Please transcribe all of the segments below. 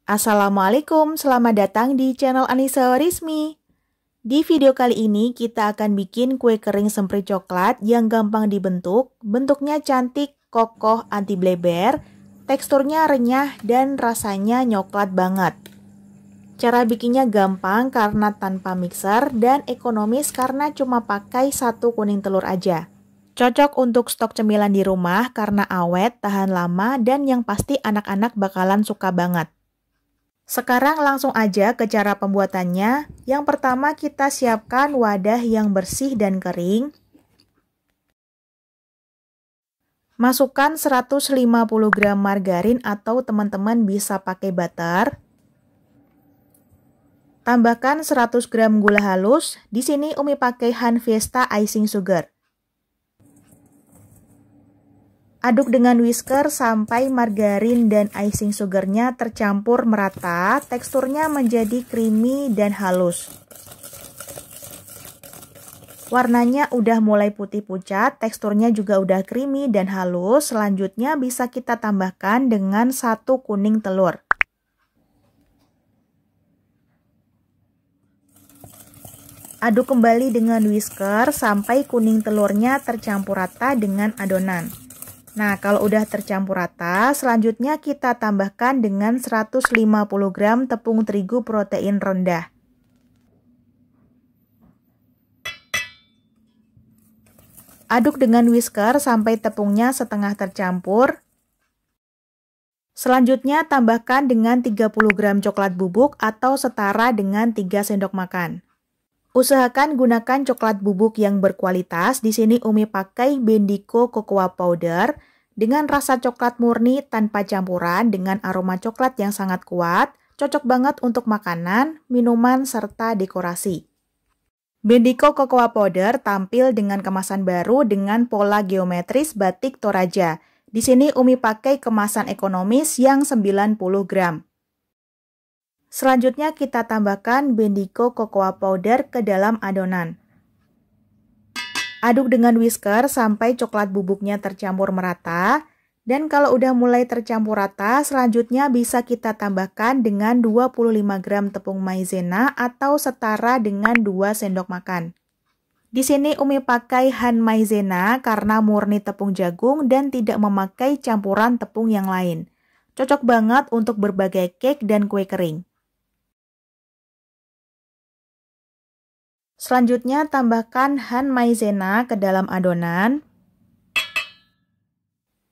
Assalamualaikum, selamat datang di channel Anissa Rizmi. Di video kali ini kita akan bikin kue kering semprit coklat yang gampang dibentuk, bentuknya cantik, kokoh, anti bleber, teksturnya renyah, dan rasanya nyoklat banget. Cara bikinnya gampang karena tanpa mixer dan ekonomis karena cuma pakai 1 kuning telur aja. Cocok untuk stok cemilan di rumah karena awet, tahan lama, dan yang pasti anak-anak bakalan suka banget. Sekarang langsung aja ke cara pembuatannya. Yang pertama kita siapkan wadah yang bersih dan kering. Masukkan 150 gram margarin atau teman-teman bisa pakai butter. Tambahkan 100 gram gula halus. Di sini Umi pakai Han Fiesta icing sugar. Aduk dengan whisker sampai margarin dan icing sugarnya tercampur merata, teksturnya menjadi creamy dan halus. Warnanya udah mulai putih pucat, teksturnya juga udah creamy dan halus. Selanjutnya bisa kita tambahkan dengan 1 kuning telur. Aduk kembali dengan whisker sampai kuning telurnya tercampur rata dengan adonan. Nah, kalau udah tercampur rata, selanjutnya kita tambahkan dengan 150 gram tepung terigu protein rendah. Aduk dengan whisker sampai tepungnya setengah tercampur. Selanjutnya tambahkan dengan 30 gram coklat bubuk atau setara dengan 3 sendok makan. Usahakan gunakan coklat bubuk yang berkualitas. Di sini Umi pakai Bendico Cocoa Powder dengan rasa coklat murni tanpa campuran dengan aroma coklat yang sangat kuat. Cocok banget untuk makanan, minuman, serta dekorasi. Bendico Cocoa Powder tampil dengan kemasan baru dengan pola geometris batik Toraja. Di sini Umi pakai kemasan ekonomis yang 90 gram. Selanjutnya kita tambahkan Bendico Cocoa Powder ke dalam adonan. Aduk dengan whisker sampai coklat bubuknya tercampur merata. Dan kalau udah mulai tercampur rata, selanjutnya bisa kita tambahkan dengan 25 gram tepung maizena atau setara dengan 2 sendok makan. Di sini Umi pakai Han Maizena karena murni tepung jagung dan tidak memakai campuran tepung yang lain. Cocok banget untuk berbagai cake dan kue kering. Selanjutnya tambahkan Han Maizena ke dalam adonan.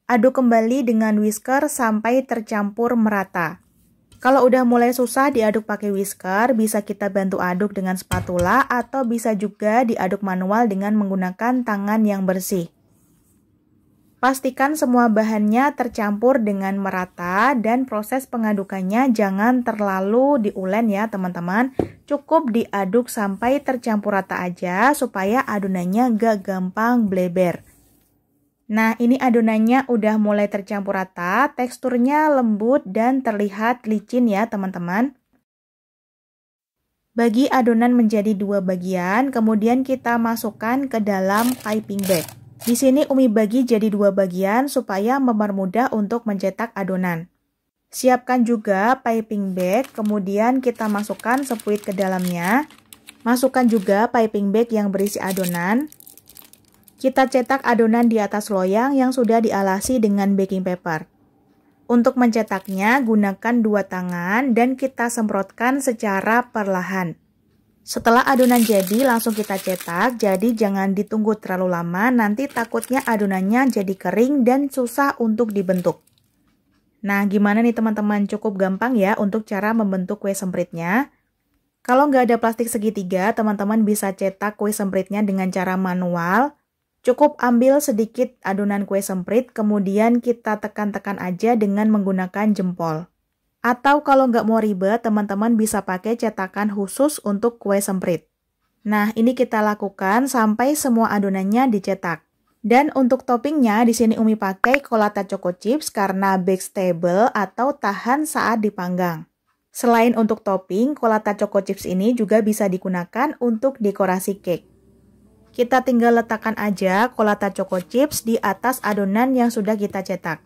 Aduk kembali dengan whisker sampai tercampur merata. Kalau udah mulai susah diaduk pakai whisker, bisa kita bantu aduk dengan spatula atau bisa juga diaduk manual dengan menggunakan tangan yang bersih. Pastikan semua bahannya tercampur dengan merata dan proses pengadukannya jangan terlalu diulen ya teman-teman. Cukup diaduk sampai tercampur rata aja supaya adonannya gak gampang bleber. Nah, ini adonannya udah mulai tercampur rata, teksturnya lembut dan terlihat licin ya teman-teman. Bagi adonan menjadi 2 bagian, kemudian kita masukkan ke dalam piping bag. Di sini Umi bagi jadi 2 bagian supaya mempermudah untuk mencetak adonan. Siapkan juga piping bag, kemudian kita masukkan sepuit ke dalamnya. Masukkan juga piping bag yang berisi adonan. Kita cetak adonan di atas loyang yang sudah dialasi dengan baking paper. Untuk mencetaknya, gunakan 2 tangan dan kita semprotkan secara perlahan. Setelah adonan jadi, langsung kita cetak, jadi jangan ditunggu terlalu lama, nanti takutnya adonannya jadi kering dan susah untuk dibentuk. Nah, gimana nih teman-teman? Cukup gampang ya untuk cara membentuk kue sempritnya. Kalau nggak ada plastik segitiga, teman-teman bisa cetak kue sempritnya dengan cara manual. Cukup ambil sedikit adonan kue semprit, kemudian kita tekan-tekan aja dengan menggunakan jempol. Atau kalau nggak mau ribet, teman-teman bisa pakai cetakan khusus untuk kue semprit. Nah, ini kita lakukan sampai semua adonannya dicetak. Dan untuk toppingnya, di sini Umi pakai Colata Choco Chips karena bake stable atau tahan saat dipanggang. Selain untuk topping, Colata Choco Chips ini juga bisa digunakan untuk dekorasi cake. Kita tinggal letakkan aja Colata Choco Chips di atas adonan yang sudah kita cetak.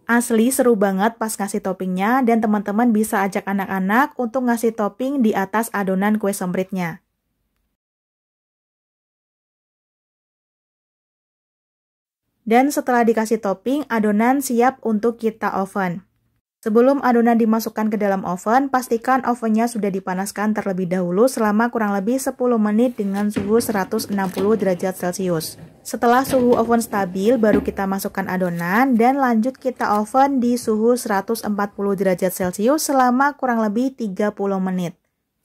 Asli seru banget pas ngasih toppingnya dan teman-teman bisa ajak anak-anak untuk ngasih topping di atas adonan kue sempritnya. Dan setelah dikasih topping, adonan siap untuk kita oven. Sebelum adonan dimasukkan ke dalam oven, pastikan ovennya sudah dipanaskan terlebih dahulu selama kurang lebih 10 menit dengan suhu 160 derajat Celcius. Setelah suhu oven stabil, baru kita masukkan adonan dan lanjut kita oven di suhu 140 derajat Celcius selama kurang lebih 30 menit.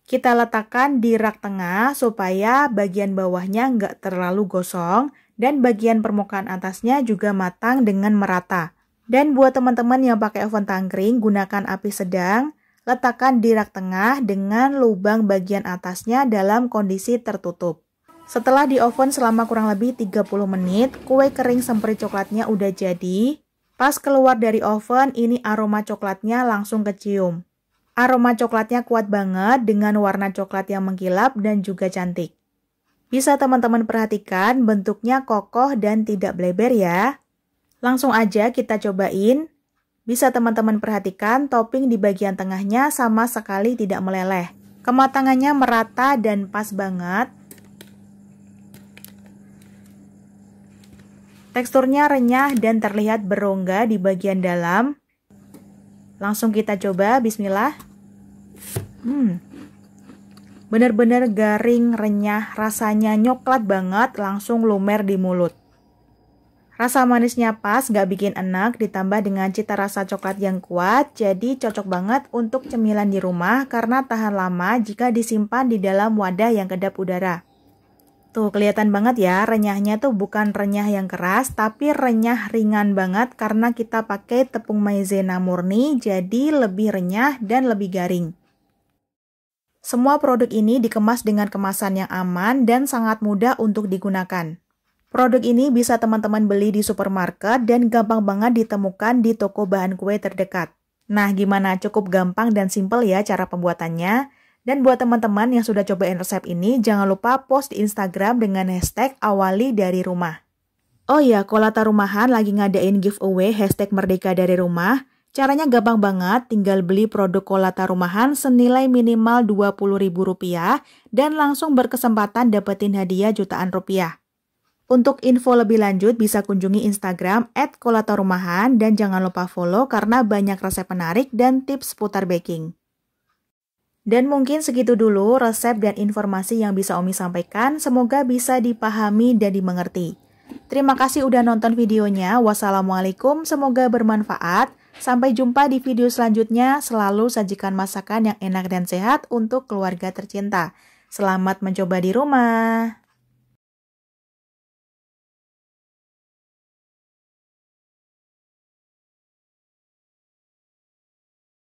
Kita letakkan di rak tengah supaya bagian bawahnya nggak terlalu gosong dan bagian permukaan atasnya juga matang dengan merata. Dan buat teman-teman yang pakai oven tangkring, gunakan api sedang, letakkan di rak tengah dengan lubang bagian atasnya dalam kondisi tertutup. Setelah di oven selama kurang lebih 30 menit, kue kering semprit coklatnya udah jadi. Pas keluar dari oven, ini aroma coklatnya langsung kecium. Aroma coklatnya kuat banget dengan warna coklat yang mengkilap dan juga cantik. Bisa teman-teman perhatikan bentuknya kokoh dan tidak bleber ya. Langsung aja kita cobain. Bisa teman-teman perhatikan topping di bagian tengahnya sama sekali tidak meleleh. Kematangannya merata dan pas banget. Teksturnya renyah dan terlihat berongga di bagian dalam. Langsung kita coba, bismillah. Bener-bener garing, renyah, rasanya nyoklat banget, langsung lumer di mulut. Rasa manisnya pas, gak bikin enak, ditambah dengan cita rasa coklat yang kuat, jadi cocok banget untuk cemilan di rumah karena tahan lama jika disimpan di dalam wadah yang kedap udara. Tuh, kelihatan banget ya, renyahnya tuh bukan renyah yang keras, tapi renyah ringan banget karena kita pakai tepung maizena murni, jadi lebih renyah dan lebih garing. Semua produk ini dikemas dengan kemasan yang aman dan sangat mudah untuk digunakan. Produk ini bisa teman-teman beli di supermarket dan gampang banget ditemukan di toko bahan kue terdekat. Nah, gimana? Cukup gampang dan simple ya cara pembuatannya. Dan buat teman-teman yang sudah cobain resep ini, jangan lupa post di Instagram dengan hashtag awali dari rumah. Oh ya, Kolata Rumahan lagi ngadain giveaway hashtag Merdeka dari Rumah. Caranya gampang banget, tinggal beli produk Kolata Rumahan senilai minimal Rp20.000 dan langsung berkesempatan dapetin hadiah jutaan rupiah. Untuk info lebih lanjut bisa kunjungi Instagram @kolatarumahan dan jangan lupa follow karena banyak resep menarik dan tips seputar baking. Dan mungkin segitu dulu resep dan informasi yang bisa Omi sampaikan, semoga bisa dipahami dan dimengerti. Terima kasih udah nonton videonya, wassalamualaikum, semoga bermanfaat. Sampai jumpa di video selanjutnya, selalu sajikan masakan yang enak dan sehat untuk keluarga tercinta. Selamat mencoba di rumah.